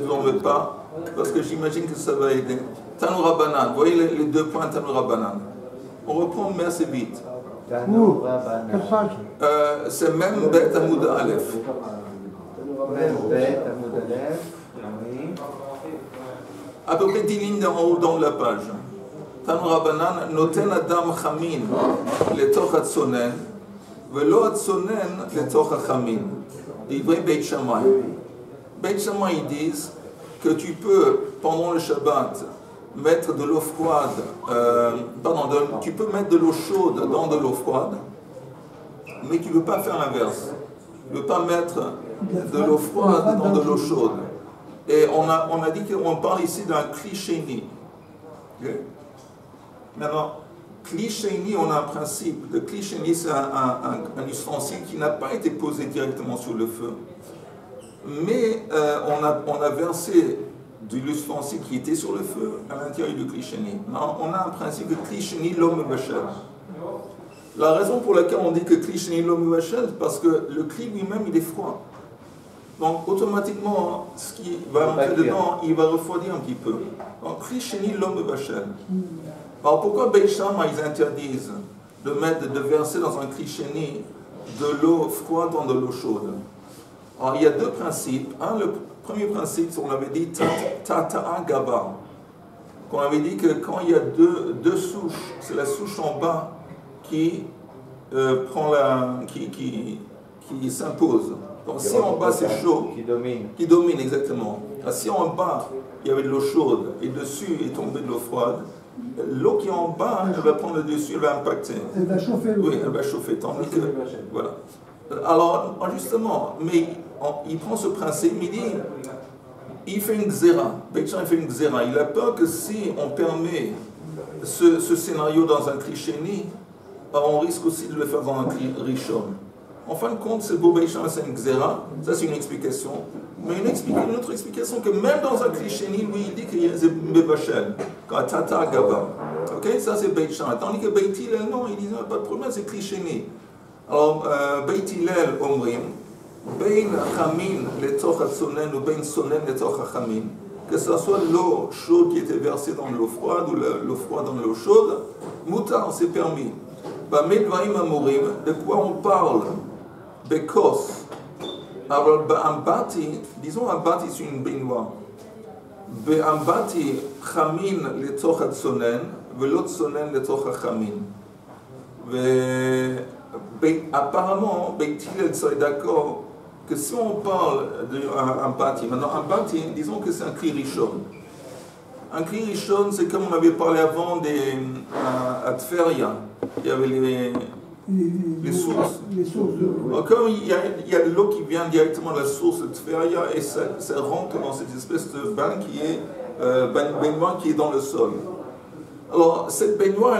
vous en veux pas, parce que j'imagine que ça va aider. Tanu Rabbanan, vous voyez les deux points Tanu Rabbanan. On reprend mais assez vite. Où? Quelle page? C'est même Bet Amoud Aleph. Même Bet Amoud Aleph, oui. À peu près 10 lignes en haut dans la page. Tanu Rabbanan, Noten Adam Chamin, le Toch Hatzonen, Velo Hatzonen, le Toch Hachamin. Divrei Beit Shammai. Beit Shammai, ils disent que tu peux, pendant le Shabbat, mettre de l'eau froide, tu peux mettre de l'eau chaude dans de l'eau froide, mais tu ne peux pas faire l'inverse. Tu ne peux pas mettre de l'eau froide dans de l'eau chaude. Et on a dit qu'on parle ici d'un Kli-Sheni. Okay? Maintenant, Kli-Sheni, on a un principe. Le Kli-Sheni, c'est un ustensile qui n'a pas été posé directement sur le feu. Mais on a versé de l'ustensile qui était sur le feu à l'intérieur du Kli-Sheni. On a un principe de Kli-Sheni l'homme vachel. La raison pour laquelle on dit que Kli-Sheni l'homme vachel, parce que le Kli lui-même, il est froid. Donc, automatiquement, ce qui va entrer dedans, il va refroidir un petit peu. Donc, Kli-Sheni l'homme vachel. Alors, pourquoi Beit Shammai, ils interdisent de verser dans un Kli-Sheni de l'eau froide dans de l'eau chaude? Alors, il y a deux principes. Le premier principe, on avait dit Tata'a Gaba. On avait dit que quand il y a deux souches, c'est la souche en bas qui qui s'impose. Donc si en bas c'est chaud, qui domine exactement. Si en bas il y avait de l'eau chaude et dessus est tombé de l'eau froide, l'eau qui est en bas, elle va prendre le dessus, elle va impacter. Elle va chauffer l'eau. Oui, elle va chauffer. Tandis que, voilà. Alors, justement, mais il prend ce principe, il dit, il fait une xéra. Beit Shammai fait une xéra. Il a peur que si on permet ce scénario dans un Kli-Sheni, on risque aussi de le faire dans un Kli Rishon. En fin de compte, c'est pour Beit Shammai, c'est une xéra. Ça, c'est une explication. Mais une autre explication, que même dans un Kli-Sheni, lui, il dit qu'il y a des Mevachel, quand Tata Gaba. Ok, ça c'est Beit Shammai. Tandis que Beit Hillel, non, il dit non, pas de problème, c'est Kli-Sheni. Alors, Beit Hillel, Omrim, Bein Chamin, le Toch Hatzonen, ou Bein Sonen, le Toch Hachamin, que ce soit l'eau chaude qui était versée dans l'eau froide, ou l'eau froide dans l'eau chaude, Moutar, c'est permis. Bamedvarim Amorim, de quoi on parle? Bekos. Alors, Ambati, disons Ambati, c'est une baignoire. Ambati, Chamin, le Toch Hatzonen, Velot Sonen, le Toch Hachamin. Apparemment, Beit Hillel serait d'accord que si on parle d'un bâti, maintenant un bâti, disons que c'est un Kli Rishon. Un Kli Rishon, c'est comme on avait parlé avant à Tferia, il y avait les sources. Comme il y a de l'eau qui vient directement de la source de Tferia et ça rentre dans cette espèce de bain qui est baignoire qui est dans le sol. Alors, cette baignoire,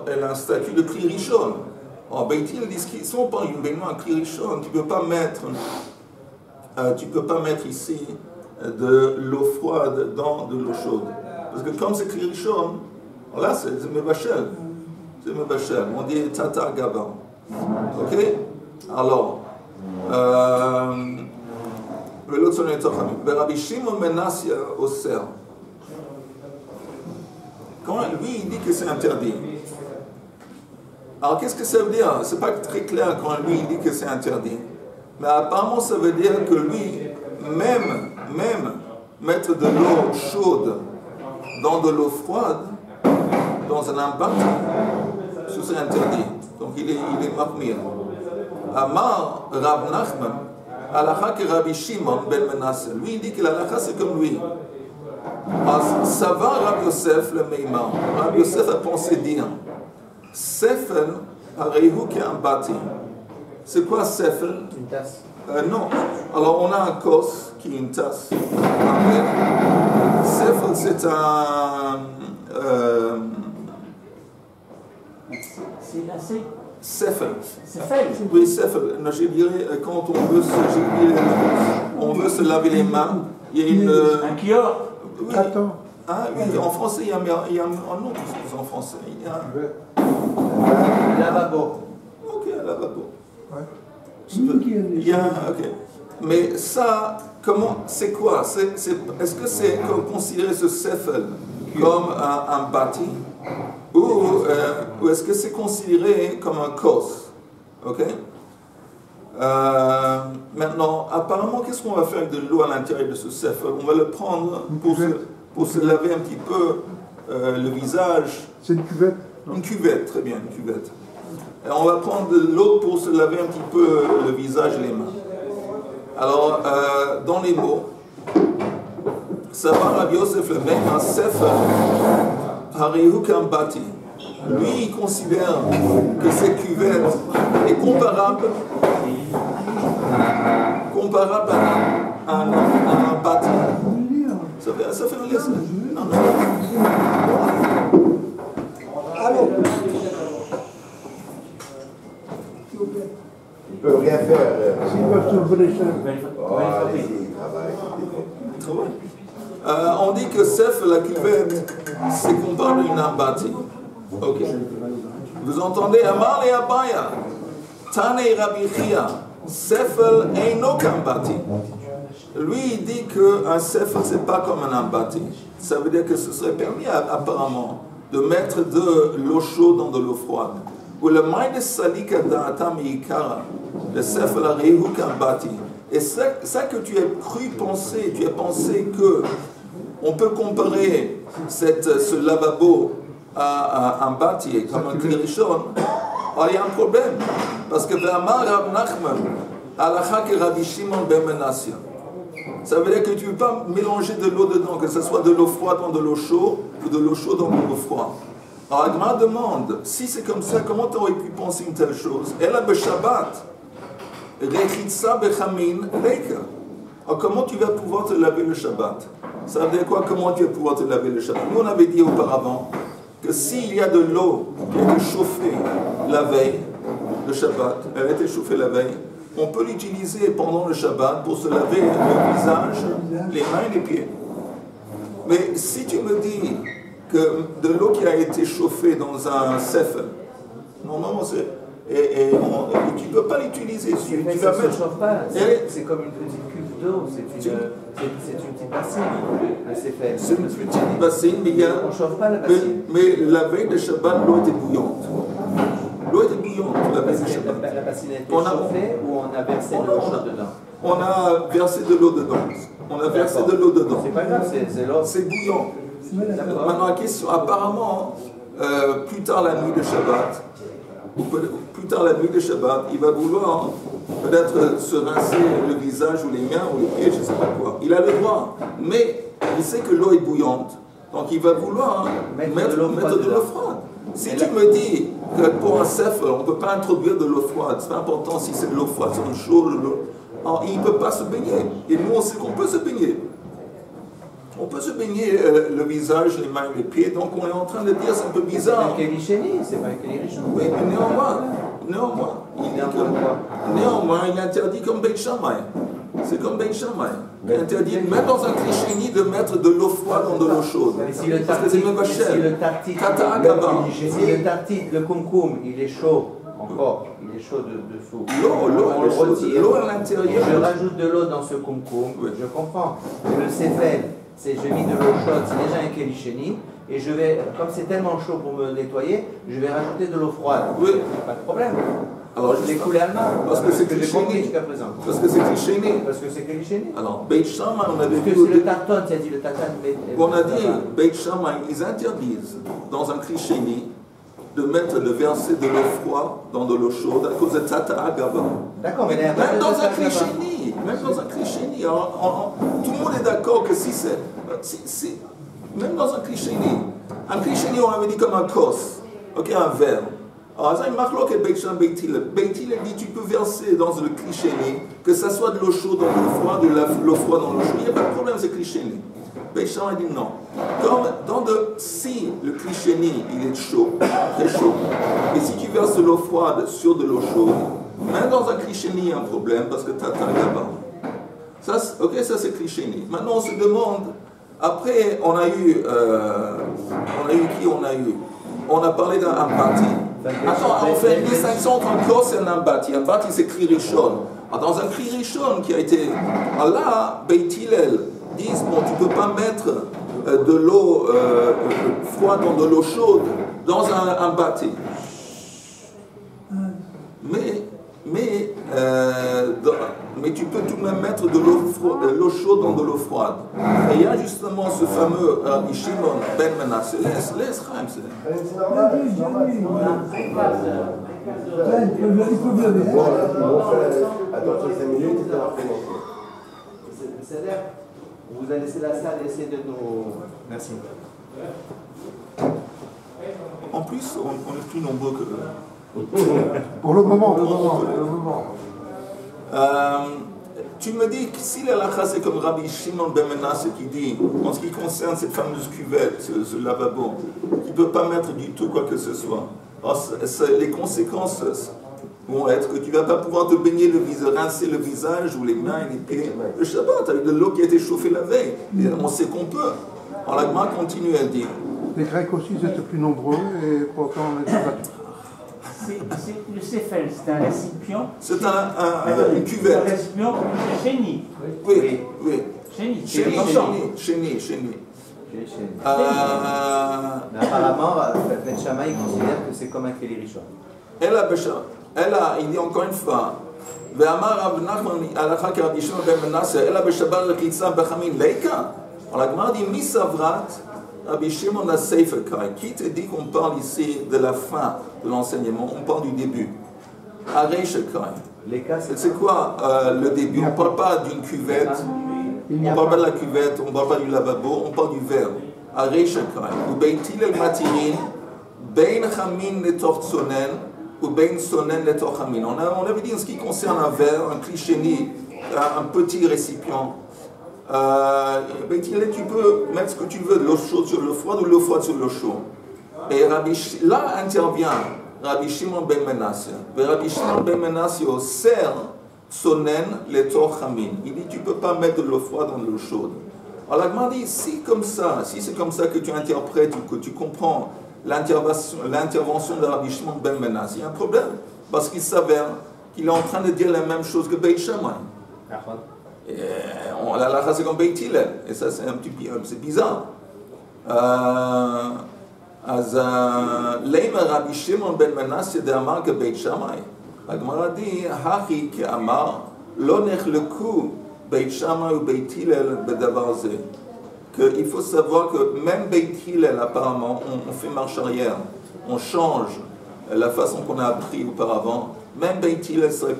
elle a un statut de Kli Rishon. Alors, Beit Hillel dit que si on parle d'une baignoire en Kli Rishon, tu ne peux pas mettre ici de l'eau froide dans de l'eau chaude. Parce que comme c'est Kli Rishon, là c'est Mevachel. C'est Mevachel. On dit Tata Gaba. Ok? Alors, l'autre son est Rabbi Shimon ben Nassia Oser. Quand lui il dit que c'est interdit. Alors qu'est-ce que ça veut dire? C'est pas très clair quand lui il dit que c'est interdit. Mais apparemment ça veut dire que lui, même mettre de l'eau chaude dans de l'eau froide, dans un impact, ce serait interdit. Donc il est mahmir. Amar Rav Nachman, halakha que Rabbi Shimon ben Menasseh. Lui il dit que l'halakha c'est comme lui. Ça va Rabbi Yosef le Meimar. Rabbi Yosef a pensé dire Sefel, Harehu qui est un bâti. C'est quoi Sefel? Une tasse. Non. Alors on a un kos qui est une tasse. Sefel c'est un. C'est lacé. Sefel. Sefel. Oui, Sefel. Je dirais quand on veut se laver les mains, il y a une. Un kior. Oui. Ah, oui, en français, il y a un nom en français. Il y a Lavabo. Ok, un lavabo. Ouais. Il y a, ok. Mais ça, comment, c'est quoi? Est-ce que c'est considérer ce sefel comme un bâti ou est-ce que c'est considéré comme un kos? Ok? Maintenant, apparemment, qu'est-ce qu'on va faire avec de l'eau à l'intérieur de ce sefel? On va le prendre pour se laver un petit peu le visage. C'est une cuvette. Une cuvette, très bien, une cuvette. Et on va prendre de l'eau pour se laver un petit peu le visage et les mains. Alors, dans les mots, ça va Rabbi Yosef le même, un sefer, Harihu Kambati. Lui, il considère que cette cuvette est comparable à un bâti. Ça fait un laisse. Allô? Ils peuvent rien faire. S'ils peuvent se brûler ça. Oh, allez-y, ils travaillent. On dit que Sef, la cuvette, c'est comparable à un bâti. Ok. Vous entendez Amar et Abaya, Tane et Rabbi Chia, Sefel eino kambati. Lui, il dit qu'un sefel, c'est pas comme un bâti. Ça veut dire que ce serait permis, apparemment, de mettre de l'eau chaude dans de l'eau froide. Ou le maï de salika da'atam yikara, le sefel arehu kambati. Et ça que tu as cru penser, tu as pensé que on peut comparer ce lavabo à un bâti, comme un klirishon, il y a un problème. Parce que V'amar Rav Nachman, halakha ke Rabbi Shimon ben Menassia. Ça veut dire que tu ne peux pas mélanger de l'eau dedans, que ce soit de l'eau froide dans de l'eau chaude, ou de l'eau chaude dans de l'eau froide. Alors Agma demande, si c'est comme ça, comment tu aurais pu penser une telle chose? Elle a Shabbat, Rechitsa bechamin leika. Alors comment tu vas pouvoir te laver le Shabbat? Ça veut dire quoi? Comment tu vas pouvoir te laver le Shabbat? Nous on avait dit auparavant que s'il y a de l'eau qui a été chauffée la veille, le Shabbat, elle a été chauffée la veille, on peut l'utiliser pendant le Shabbat pour se laver le visage, les mains et les pieds. Mais si tu me dis que de l'eau qui a été chauffée dans un sefer, normalement c'est... Et tu ne peux pas l'utiliser. Tu vas mettre... chauffe pas. C'est comme une petite cuve d'eau. C'est une petite bassine. C'est une petite bassine, mais il y a... On ne chauffe pas la bassine. Mais la veille de Shabbat, l'eau était bouillante. L'eau était bouillante, la veille de Shabbat. La bassine a été chauffée ou on a versé de l'eau chaude dedans? On a versé de l'eau dedans. On a versé de l'eau dedans. C'est pas grave, c'est l'eau. C'est bouillant. Maintenant, la question, apparemment, plus tard la nuit de Shabbat, il va vouloir peut-être se rincer le visage ou les mains ou les pieds, je ne sais pas quoi. Il a le droit, mais il sait que l'eau est bouillante, donc il va vouloir mettre de l'eau froide. Si tu me dis que pour un sefer, on ne peut pas introduire de l'eau froide, c'est important si c'est de l'eau froide, c'est une chaude, alors il ne peut pas se baigner. Et nous, on sait qu'on peut se baigner. On peut se baigner le visage, les mains, les pieds, donc on est en train de dire c'est un peu bizarre. C'est un kélichéni, c'est pas un kélichon. Oui, mais néanmoins, il interdit comme Beit Shammai. C'est comme Beit Shammai. Il interdit même dans un klichéni de mettre de l'eau froide dans de l'eau chaude. Mais si le tartite, le kumkum, il est chaud encore, il est chaud dessous. L'eau à l'intérieur. Je rajoute de l'eau dans ce kumkum, oui. Je comprends. Le sefel, c'est je mets de l'eau chaude, c'est déjà un kélichéni, et je vais, comme c'est tellement chaud pour me nettoyer, je vais rajouter de l'eau froide. Oui. Pas de problème. Alors je l'ai coulé allemand. Parce que c'est cliché jusqu'à présent. Parce que c'est cliché. Parce que c'est cliché. Alors, Beit Shammai, on avait dit. Parce que c'est le tartan, tu as dit le tartan. On a dit, Beit Shammai, ils interdisent dans un cliché de verser de l'eau froide dans de l'eau chaude à cause de Tata Agava. D'accord, mais même dans un cliché, tout le monde est d'accord que si c'est. Même dans un cliché, on avait dit comme un kos, ok, un verre. Alors, ça, il marque là que Beit Shammai, Beit Hillel dit tu peux verser dans le cliché, que ça soit de l'eau chaude dans l'eau froide, de l'eau froide dans l'eau chaude. Il n'y a pas de problème, c'est cliché. Beit Shammai dit non. Si le cliché il est chaud, très chaud, et si tu verses de l'eau froide sur de l'eau chaude, même dans un cliché, il y a un problème parce que tu as là-bas. Ça, c'est cliché. Maintenant, on se demande. Après, on a eu qui on a parlé d'un bâti. Attends, on fait une distinction entre un kos et un bâti. Un bâti, c'est Kririchon. Alors, dans un cri Rishon qui a été Allah, Beit Hillel disent bon, tu ne peux pas mettre de l'eau froide dans de l'eau chaude dans un bâti. Mais tu peux tout de même mettre de l'eau chaude dans de l'eau froide. Et il y a justement ce fameux Rabbi Shimon ben Menasseh. Laisse Chaim, Attends 5 minutes et ça va commencer. C'est-à-dire, on vous a laissé la salle et essayer de nous... Merci. En plus, on est plus nombreux que... Pour le moment, tu me dis que si la halakha c'est comme Rabbi Shimon ben Menasseh qui dit, en ce qui concerne cette fameuse cuvette, ce lavabo, qui ne peut pas mettre du tout quoi que ce soit. Alors, les conséquences vont être que tu ne vas pas pouvoir te baigner le visage, rincer le visage ou les mains et les pieds le Shabbat avec de l'eau qui a été chauffée la veille. Et on sait qu'on peut. Alors la Gemara continue, elle dit. les Grecs aussi étaient plus nombreux et pourtant on était battus. Le céphèle, c'est un récipient. C'est une cuvette. Un récipient chéni. Oui. Chéni. Mais apparemment, Ben Shammai considère que c'est comme un Keli Rishon. Il dit encore une fois, ואמר רב נחמן הלכה כרבי שמעון בן מנסה אלא בשבת רחיצה בחמין ליקה. Alors la Gemara dit mi savrat Rabbi Shimon a Sefer Kai. Qui te dit qu'on parle ici de la fin de l'enseignement? On parle du début. Areish Kai. C'est quoi le début? On ne parle pas d'une cuvette, on ne parle pas de la cuvette, on ne parle pas du lavabo, on parle du verre. Areish Kai. Ou beitil el matirin, bein chamin netor tsonen, ou bein sonen netor chamin. On avait dit en ce qui concerne un verre, un cliché, un petit récipient. Tu peux mettre ce que tu veux, de l'eau chaude sur l'eau froide ou l'eau froide sur l'eau chaude. Et là intervient Rabbi Shimon ben Menasseh. Rabbi Shimon ben Menasseh sert sonen les torchamin. Il dit tu ne peux pas mettre de l'eau froide dans de l'eau chaude. Alors la Gemara dit si c'est comme ça que tu interprètes ou que tu comprends l'intervention de Rabbi Shimon ben Menasseh, il y a un problème. Parce qu'il s'avère qu'il est en train de dire la même chose que Beit Shammai. La halakha c'est comme Beit Hillel, et ça c'est bizarre. Leima Rabbi Shimon ben Menasseh de Amar que Beit Shammai. La Gemara dit Hachi ke Amar lo nechleku Beit Shammai ou Beit Hillel bedavar ze. Il faut savoir que même Beit Hillel apparemment on fait marche arrière, on change la façon qu'on a appris auparavant. Même Beit Hillel serait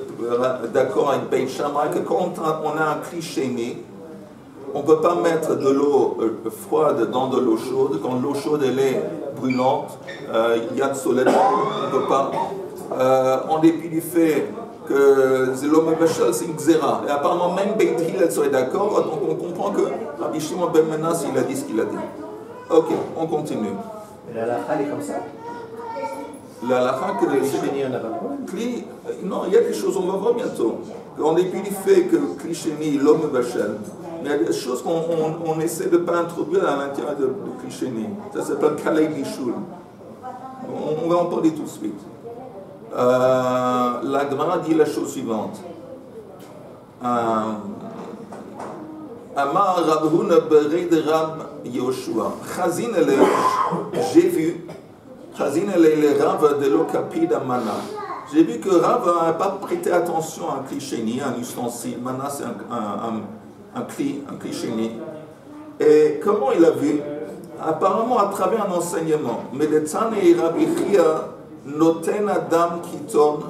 d'accord avec Beit Shammai que quand on a un cliché, on ne peut pas mettre de l'eau froide dans de l'eau chaude. Quand l'eau chaude elle est brûlante, il y a de soleil, on ne peut pas. En dépit du fait que l'homme Bechal c'est une xéra. Et apparemment même Beit Hillel serait d'accord, donc on comprend que Rabbi Shimon ben Menasseh il a dit ce qu'il a dit. Ok, on continue. Mais la halakha elle est comme ça. La halakha que non, il y a des choses, on va voir bientôt. En dépit du fait que Klisheni, l'homme Bachel, il y a des choses qu'on essaie de ne pas introduire à l'intérieur de Klisheni. Ça s'appelle Kalei Bishul. On va en parler tout de suite. La Gemara dit la chose suivante. Amar Rab Huna bered Rab Yoshua. Chazin ele, j'ai vu. Chazin ele le Rav de l'Okapid Amana. J'ai vu que Rav n'a pas prêté attention à un cliché, un ustensile. Mana c'est un cliché. Et comment il a vu? Apparemment à travers un enseignement. Medetzane et Rabbi Chia noten adam kiton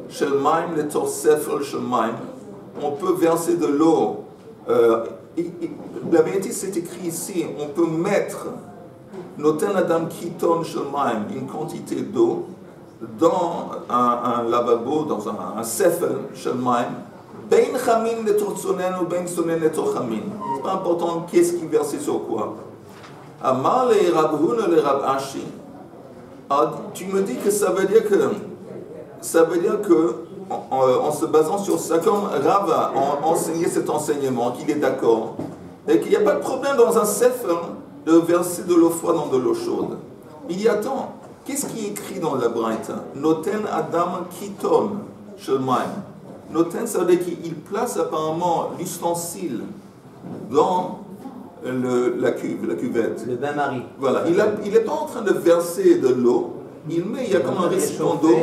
shel maim letor sefel shel maim. On peut verser de l'eau. La vérité c'est écrit ici. On peut mettre noten adam kiton shel maim, une quantité d'eau dans un lavabo, dans un sefel shel maim. Ben chamin letor tsonen ou ben tsonen letor chamin. C'est pas important qu'est-ce qui versait sur quoi. Amar le Rab Huna le Rab Ashi. Tu me dis que ça veut dire que en se basant sur ça, comme Rav a enseigné cet enseignement, qu'il est d'accord, et qu'il n'y a pas de problème dans un sefer de verser de l'eau froide dans de l'eau chaude. Il y a tant. Qu'est-ce qui est écrit dans la Braïta? Noten Adam Kiton Shelmaim. Noten, ça veut dire qu'il place apparemment l'ustensile dans la cuvette. Le bain-marie. Voilà, il n'est pas en train de verser de l'eau, il y a comme un récipient d'eau,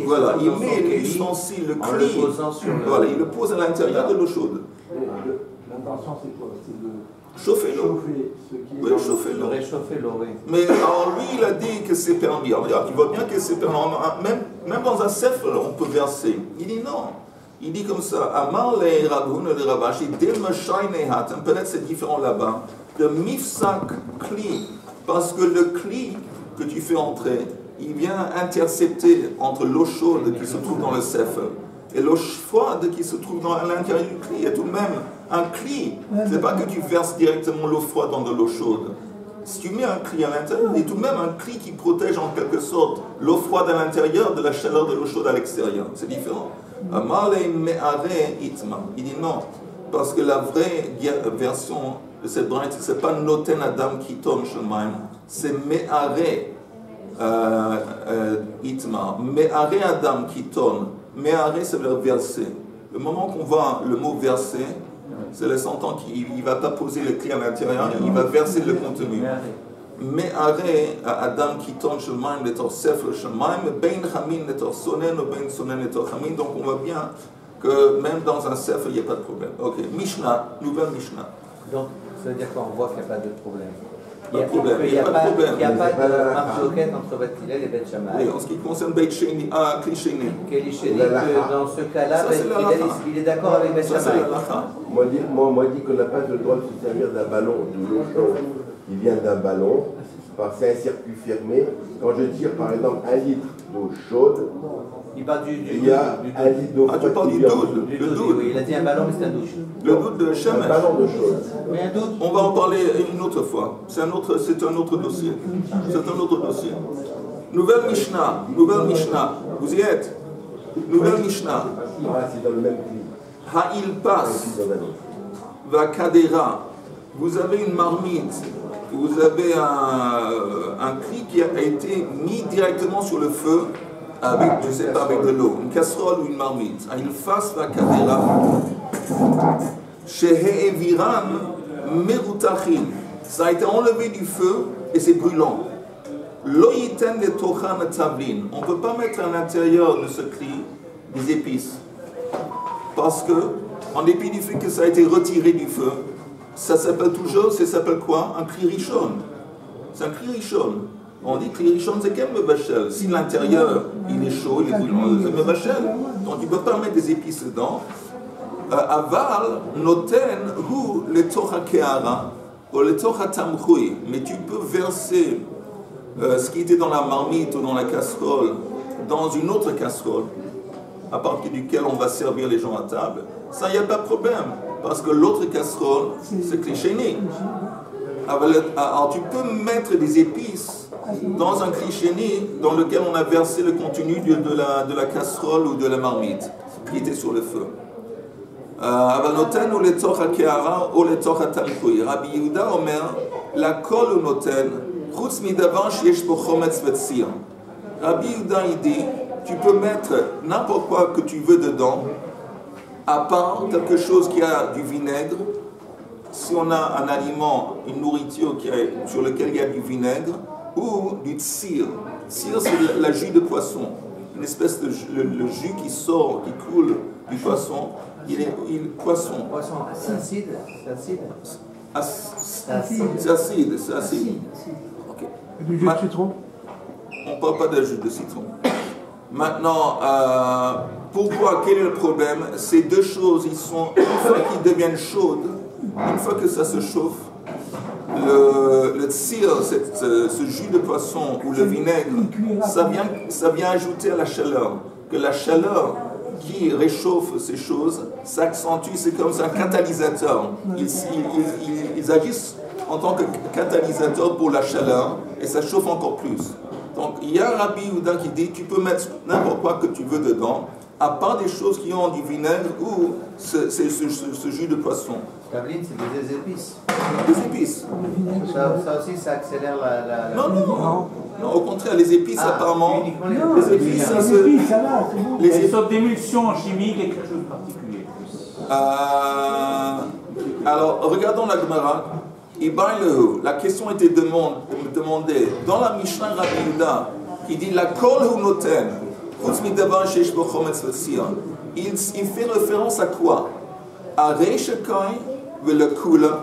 voilà, il met l'ustensile, le cli, voilà, il le pose à l'intérieur de l'eau chaude. L'intention c'est quoi? C'est de chauffer l'eau. Oui, chauffer l'eau. Réchauffer l'eau, oui. Mais alors lui, il a dit que c'est permis. Alors, tu vois bien que c'est permis. Même dans un sefer, on peut verser. Il dit non. Il dit comme ça, Amar le Raboun le Ravashi, peut-être c'est différent là-bas, de mifsak kli, parce que le kli que tu fais entrer, il vient intercepter entre l'eau chaude qui se trouve dans le sefer et l'eau froide qui se trouve à l'intérieur du kli. Il y a tout de même un kli. Ce n'est pas que tu verses directement l'eau froide dans de l'eau chaude. Si tu mets un kli à l'intérieur, il y a tout de même un kli qui protège en quelque sorte l'eau froide à l'intérieur de la chaleur de l'eau chaude à l'extérieur. C'est différent. Il dit non, parce que la vraie version de cette braïta, ce n'est pas Noten Adam Kiton Shemaim, c'est Me'are Itma. Me'are Adam Kiton. Me'are, ça veut dire verser. Le moment qu'on voit le mot verser, c'est le sentant qu'il ne va pas poser le clé à l'intérieur, il va verser le contenu. Me'are Adam Kiton Shemaim letor Sefer Shemaim, Ben Chamin letor Sonen ou Ben Sonen letor Chamin. Donc on voit bien que même dans un Sefer, il n'y a pas de problème. Ok, Mishnah, nouvelle Mishnah. Donc ça veut dire qu'on voit qu'il n'y a pas de problème. Il n'y a pas de marloquette entre Beth Hillel et Beth Shammai. Oui, en ce qui concerne Beit Sheni, Kli Sheni. Kli Sheni, dans ce cas-là, Beth Hillel, il est d'accord avec Beth Shammai. Moi, dit qu'on n'a pas le droit de se servir d'un ballon de l'eau chaude. Il vient d'un ballon, c'est un circuit fermé. Quand je tire par exemple 1 litre d'eau chaude, il parle il y a 1 litre d'eau chaude. Tu parles du doud. Oui, il a dit un ballon, mais c'est un douche. Le doud de Shemesh. Un ballon de chaude. Mais un doud. On va en parler une autre fois. C'est un autre dossier. C'est un autre dossier. Nouvelle Mishnah. Vous y êtes? Nouvelle Mishnah. C'est dans le même cli. Ha'il passe. Va kadera. Vous avez une marmite. Vous avez un cli qui a été mis directement sur le feu avec, je sais pas, avec de l'eau, une casserole ou une marmite. Il fasse la kadera. Chez Eviran merutachin. Ça a été enlevé du feu et c'est brûlant. Lo yiten le tochan tavlin. On ne peut pas mettre à l'intérieur de ce cli des épices. Parce que, en dépit du fait que ça a été retiré du feu, ça s'appelle quoi? Un cli rishon. C'est un cli rishon. On dit cli rishon, c'est quel mebachel? Si l'intérieur, il est chaud, il est brûlant, c'est mebachel. Donc il ne peut pas mettre des épices dedans. Aval, noten, hu, le tocha keara, ou le tocha tamchui. Mais tu peux verser ce qui était dans la marmite ou dans la casserole, dans une autre casserole, à partir duquel on va servir les gens à table. Ça, il n'y a pas de problème. Parce que l'autre casserole, c'est Kli Sheni. Alors tu peux mettre des épices dans un Kli Sheni dans lequel on a versé le contenu de la casserole ou de la marmite qui était sur le feu. Noten ou le tocha keara ou le tocha tamchui. Rabbi Yehuda Omer, la kol ou noten, chutz midavan sheyesh bo chometz vetzir. Rabbi Yehuda il dit, tu peux mettre n'importe quoi que tu veux dedans, à part quelque chose qui a du vinaigre. Si on a un aliment, une nourriture sur laquelle il y a du vinaigre, ou du tsir. Tsir, c'est la jus de poisson. Une espèce de le jus qui sort, qui coule du poisson. Poisson. Poisson acide. C'est acide. Okay. Et du jus de citron? On ne parle pas de jus de citron. Maintenant, pourquoi? Quel est le problème? Ces deux choses, une fois qu'ils deviennent chaudes, une fois que ça se chauffe, le tsir, ce jus de poisson ou le vinaigre, ça vient ajouter à la chaleur. Que la chaleur qui réchauffe ces choses s'accentue, c'est comme un catalyseur. Ils agissent en tant que catalyseur pour la chaleur et ça chauffe encore plus. Donc il y a un Rabbi Yehuda qui dit tu peux mettre n'importe quoi que tu veux dedans, à part des choses qui ont du vinaigre ou ce jus de poisson. Tavlin, c'est des épices. Des épices. Ça aussi, ça accélère la... Non, au contraire, les épices, apparemment, uniquement les épices, ça se... Les sortes d'émulsions chimiques et quelque chose de particulier. Alors, regardons la Gemara. La question était demandée dans la Mishnah Rabbi Yehuda, qui dit la kol hu noten, chutz midavar sheish bo chometz v'tzir. Il fait référence à quoi? À Reish Kai ve le Kula.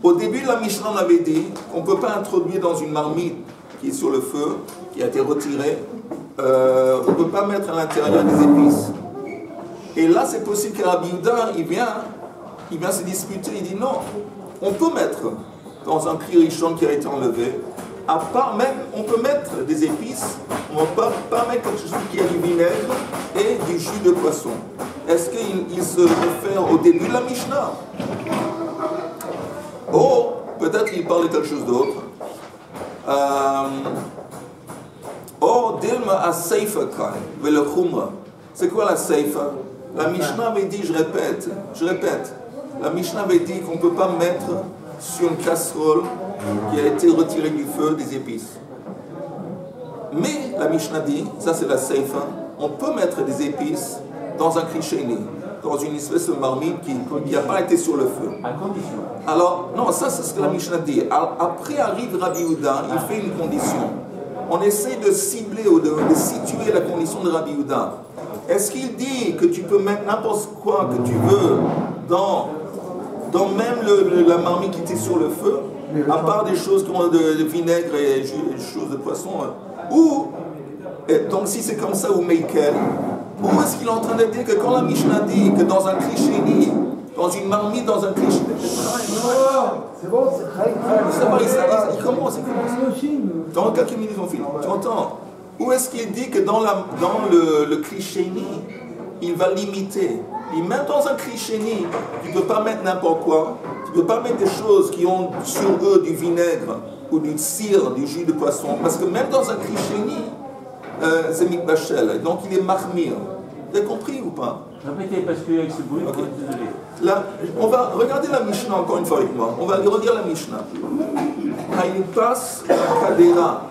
Au début, la Mishnah on avait dit qu'on ne peut pas introduire dans une marmite qui est sur le feu, qui a été retirée, on ne peut pas mettre à l'intérieur des épices. Et là, c'est possible que Rabbi Yehuda, il vient se disputer, il dit non, on peut mettre dans un Kli Rishon qui a été enlevé, à part même, on peut mettre des épices, on ne peut pas mettre quelque chose qui a du vinaigre et du jus de poisson. Est-ce qu'il se réfère au début de la Mishnah? Oh, peut-être qu'il parle de quelque chose d'autre. Dilma a Seifa Kai, le Khumra. C'est quoi la Seifa? La Mishnah avait dit, je répète, la Mishnah avait dit qu'on ne peut pas mettre sur une casserole qui a été retirée du feu des épices. Mais la Mishnah dit, ça c'est la Seifa, on peut mettre des épices dans un Krisheni, dans une espèce de marmite qui n'a pas été sur le feu. À condition. Alors, non, ça c'est ce que la Mishnah dit. Après arrive Rabbi Yehuda, il fait une condition. On essaie de cibler ou de situer la condition de Rabbi Yehuda. Est-ce qu'il dit que tu peux mettre n'importe quoi que tu veux dans même la marmite qui était sur le feu, à part des choses qui ont de vinaigre et des choses de poisson, donc si c'est comme ça, ou Meikel, où est-ce qu'il est en train de dire que quand la Mishnah dit que dans un Krisheni, dans une marmite, dans un Krisheni, C'est bon, il commence. Dans quelques minutes, on finit. Tu entends? Où est-ce qu'il dit que dans le Krisheni, il va limiter? Et même dans un Krisheni, tu ne peux pas mettre n'importe quoi. Tu ne peux pas mettre des choses qui ont sur eux du vinaigre ou du cire, du jus de poisson. Parce que même dans un Krisheni, c'est Mikbachel. Donc il est mahmir. Vous avez compris ou pas? Répétez parce qu'avec ce bruit, okay. Désolé. Là, on va regarder la Mishnah encore une fois avec moi. On va relire la Mishnah. Haïpas Kadera.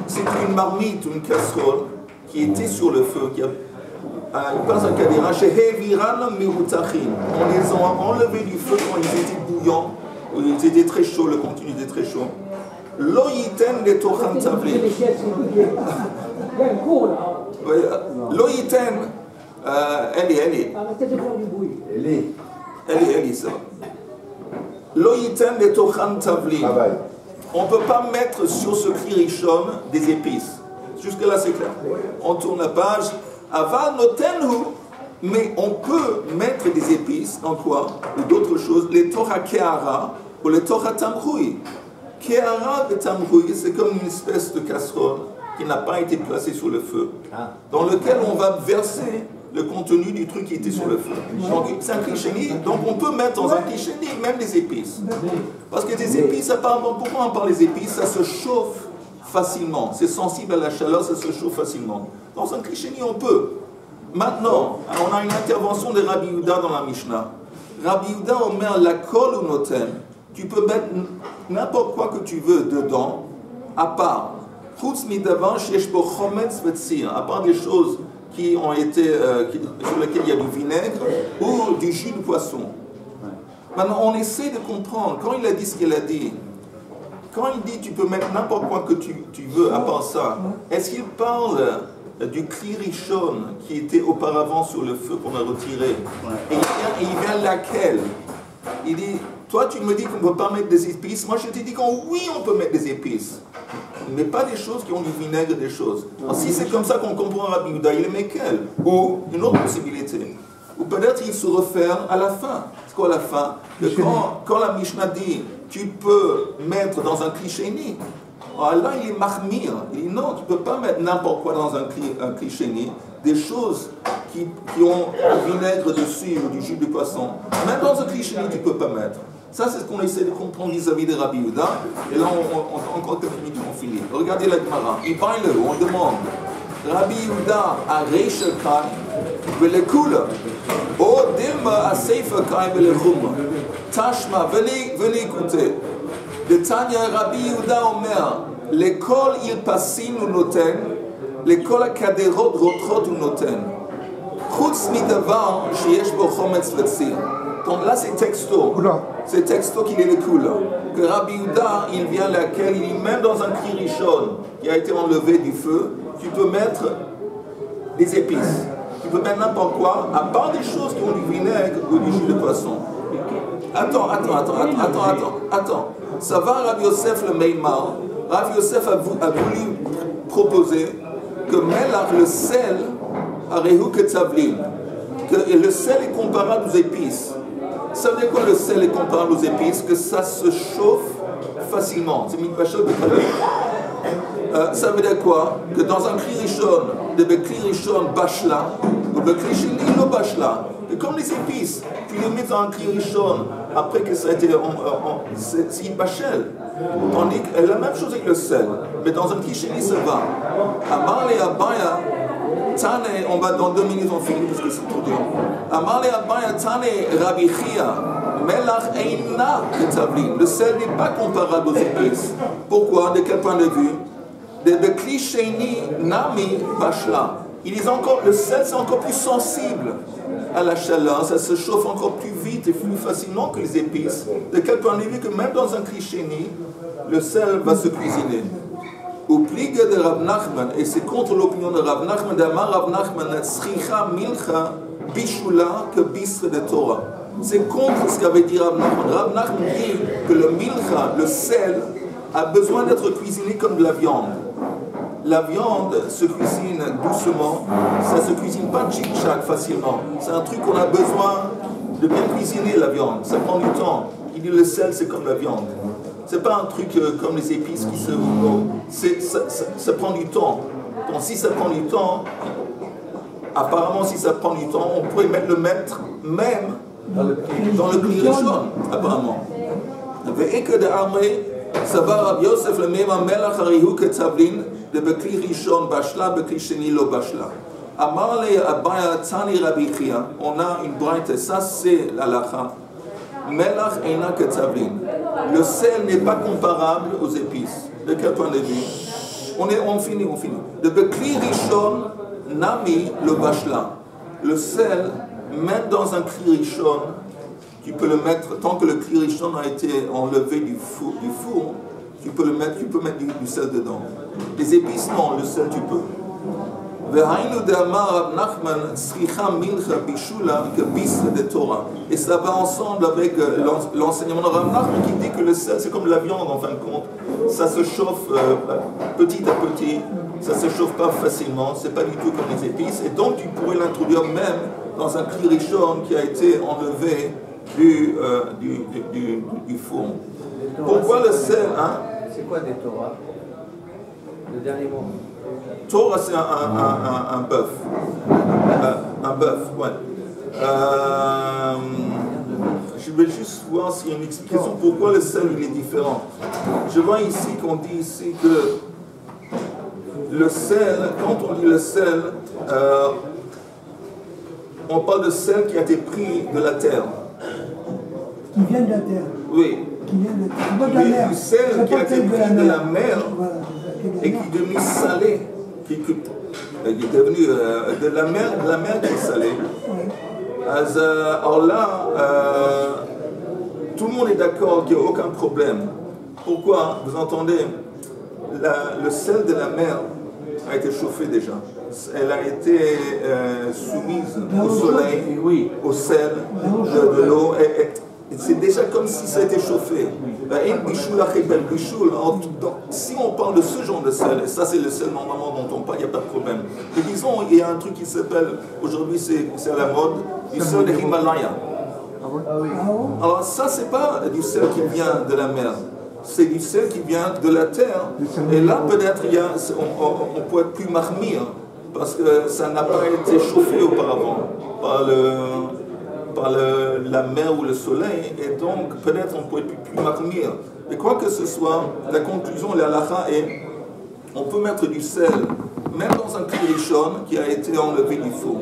C'est une marmite ou une casserole qui était sur le feu. On les a enlevés du feu quand ils étaient bouillants, ou ils étaient très chauds, le contenu était très chaud. Lo yiten le tochan tavlin. Il y a un cours là. Lo yiten, elle est. Arrêtez de faire du bruit. Elle est, ça. Lo yiten le tochan tavlin. On ne peut pas mettre sur ce Kli Rishon des épices. Jusque-là, c'est clair. On tourne la page. Aval notenhu, mais on peut mettre des épices dans quoi? Ou d'autres choses. Les Torah Kehara ou les Torah Tamroui. Kehara et Tamroui, c'est comme une espèce de casserole qui n'a pas été placée sur le feu, dans lequel on va verser le contenu du truc qui était sur le feu. Donc c'est un Krisheni, donc on peut mettre dans un Krisheni même des épices. Parce que des épices, apparemment, pourquoi on parle des épices? Ça se chauffe facilement, c'est sensible à la chaleur, ça se chauffe facilement. Dans un Krisheni, on peut. Maintenant, on a une intervention de Rabbi Yehuda dans la Mishnah. Rabbi Yehuda, on met la kol ou noten. Tu peux mettre n'importe quoi que tu veux dedans, à part chutz midavar sheyesh bo chometz v'tzir, à part des choses qui ont été, sur lesquelles il y a du vinaigre ou du jus de poisson. Maintenant, on essaie de comprendre. Quand il a dit ce qu'il a dit, quand il dit tu peux mettre n'importe quoi que tu veux à part ça, est-ce qu'il parle du Kli Rishon qui était auparavant sur le feu qu'on a retiré? Et il vient laquelle? Il dit, toi tu me dis qu'on ne peut pas mettre des épices, moi je te dis oui on peut mettre des épices, mais pas des choses qui ont du vinaigre, des choses. Alors, si c'est comme ça qu'on comprend Rabbi Yehuda, il est Mekel. Ou une autre possibilité. Ou peut-être il se réfère à la fin. C'est quoi la fin? Quand la Mishnah dit tu peux mettre dans un Krisheni, là il est mahmir. Il dit non, tu ne peux pas mettre n'importe quoi dans un Krisheni, des choses qui ont du vinaigre dessus ou du jus de poisson. Même dans un Krisheni, tu ne peux pas mettre. Ça, c'est ce qu'on essaie de comprendre vis-à-vis de Rabbi Yehuda. Et là, encore quelques minutes, on finit. Regardez la Gemara. On demande Rabbi Yehuda a Reisha Kai, Velekula. Oh, Dilma a Seifa Kai, Velechuma. Tashma, venez écouter. De Tanya Rabbi Yehuda Omer, l'école il passine ou noten, l'école a kaderot rotrot ou noten. Chutz midavar, sheyesh bo chometz vetzir. Donc là, c'est texto. C'est texto qu'il est le cool. Que Rabbi Yehuda, il vient laquelle, il met dans un cri richon qui a été enlevé du feu, tu peux mettre des épices. Tu peux mettre n'importe quoi, à part des choses qui ont du vinaigre ou du jus de poisson. Attends. Ça va, Rabbi Yosef le Meimar. Rabbi Yosef a voulu proposer que Melach, le sel, a Rehu Ketzavlin. Que le sel est comparable aux épices. Ça veut dire quoi le sel est comparable aux épices? Que ça se chauffe facilement. C'est mitbashel b'kalil. Ça veut dire quoi? Que dans un kli rishon, de kli rishon bashla, ou le kli sheni lo bashla. Et comme les épices, tu les mets dans un kli rishon, après que ça a été, c'est une bashel. Tandis que la même chose avec le sel, mais dans un kli sheni ça va. Amar le Abaya, Tane, on va dans 2 minutes, on finit parce que c'est trop dur. Amar le Abaya, Tane, Rabbi Chia, Melach Eina Ketzavlin. Le sel n'est pas comparable aux épices. Pourquoi? De quel point de vue? De Kli Sheni Nami Bashla. Le sel, c'est encore plus sensible à la chaleur, ça se chauffe encore plus vite et plus facilement que les épices. De quel point de vue que même dans un Kli Sheni, le sel va se cuisiner. Au pligue de Rav Nachman, et c'est contre l'opinion de Rav Nachman, d'Amar Rav Nachman, Tzricha Milcha Bishula que Bisre de Torah. C'est contre ce qu'avait dit Rav Nachman. Rav Nachman dit que le Milcha, le sel, a besoin d'être cuisiné comme de la viande. La viande se cuisine doucement, ça ne se cuisine pas tchic-tchac facilement. C'est un truc qu'on a besoin de bien cuisiner la viande, ça prend du temps. Il dit le sel c'est comme la viande. C'est pas un truc comme les épices qui se... ça prend du temps. Donc si ça prend du temps, apparemment si ça prend du temps, on pourrait le mettre même dans le kli rishon, apparemment. Et que de Amré, ça va Rabbi Yosef le même Melach Harihu Ketzavlin de Bekli Rishon Bashla, Bekli Sheni Lo Bashla. Amar le Abaya Tzani Rabbi Chia, on a une braïte, ça c'est l'alacha. Melach Eina Ketzavlin. Le sel n'est pas comparable aux épices. De quel point de vue? On finit. De Bekli Rishon Nami Lo Bashla. Le sel, même dans un Kli Rishon, tu peux le mettre, tant que le kli rishon a été enlevé du four, tu peux mettre du sel dedans. Les épices, non, le sel tu peux. Et ça va ensemble avec l'enseignement de Rav Nachman qui dit que le sel c'est comme la viande en fin de compte. Ça se chauffe petit à petit, ça se chauffe pas facilement, c'est pas du tout comme les épices. Et donc tu pourrais l'introduire même dans un kli rishon qui a été enlevé du four. Pourquoi le sel, hein? C'est quoi des Torah? Le dernier mot. Torah, c'est un bœuf. Un bœuf, ouais. Je vais juste voir s'il y a une explication pourquoi le sel il est différent. Je vois ici qu'on dit ici que le sel, quand on dit le sel, on parle de sel qui a été pris de la terre. Qui vient de la terre. Oui. Qui vient de la terre. Mais du sel qui a été pris de la mer et qui est devenu salé, qui est devenu de la mer qui est salée. Alors là, tout le monde est d'accord qu'il n'y a aucun problème. Pourquoi? Vous entendez, le sel de la mer a été chauffé déjà. Elle a été soumise au soleil, au sel de l'eau. C'est déjà comme si ça a été chauffé. Si on parle de ce genre de sel, et ça c'est le sel normalement dont on parle, il n'y a pas de problème. Mais disons, il y a un truc qui s'appelle, aujourd'hui c'est à la mode, du sel de Himalaya. Alors ça c'est pas du sel qui vient de la mer, c'est du sel qui vient de la terre. Et là peut-être on peut être plus mahmir, parce que ça n'a pas été chauffé auparavant par la mer ou le soleil, et donc peut-être on peut être plus mahmir. Mais quoi que ce soit, la conclusion de l'halakha est on peut mettre du sel même dans un Kirishon qui a été enlevé du feu,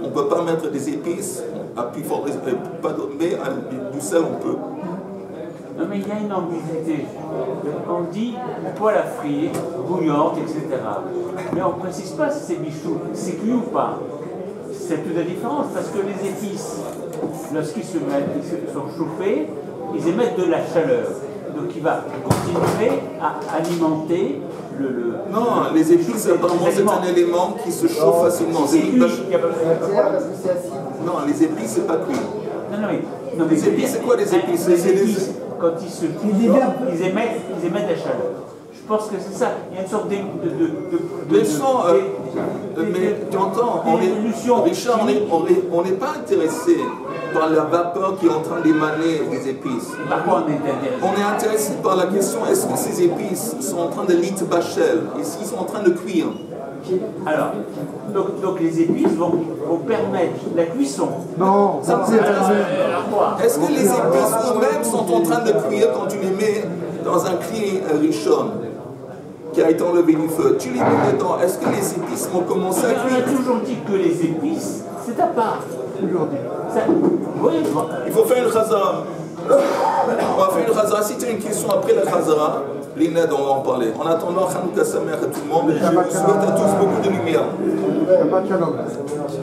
on ne peut pas mettre des épices, à plus fort, mais du sel on peut. Non mais il y a une ambiguïté. On dit poêle à frire, bouillante, etc. Mais on ne précise pas si c'est bichou, c'est cuit ou pas. C'est toute la différence parce que les épices, lorsqu'ils sont chauffés, ils émettent de la chaleur. Donc il va continuer à alimenter le non, les épices, apparemment, c'est un élément qui se chauffe facilement. C'est cuit. Non, les épices, c'est pas cuit. Non, les épices, c'est quoi les épices? Les épices, quand ils se cuisent, ils émettent la chaleur. Je pense que c'est ça. Il y a une sorte de mais tu entends, Richard, on n'est pas intéressé par la vapeur qui est en train d'émaner des épices. Par quoi on est intéressé? On est intéressé par la question, est-ce que ces épices sont en train de litbachel? Est-ce qu'ils sont en train de cuire? Alors, donc les épices vont permettre la cuisson. Non, ça me est-ce que les épices eux-mêmes sont en train de cuire quand tu les mets dans un clé Rishon qui a été enlevé du feu? Tu les mets dedans, est-ce que les épices vont commencer à cuire? On a toujours dit que les épices, c'est à part. toujours dit. Oui, il faut faire une chazara. On va faire une chazara. Si tu as une question après la chazara, Lined, on va en parler. En attendant, Hanouka Sameach à tout le monde. Je vous souhaite à tous beaucoup de lumière.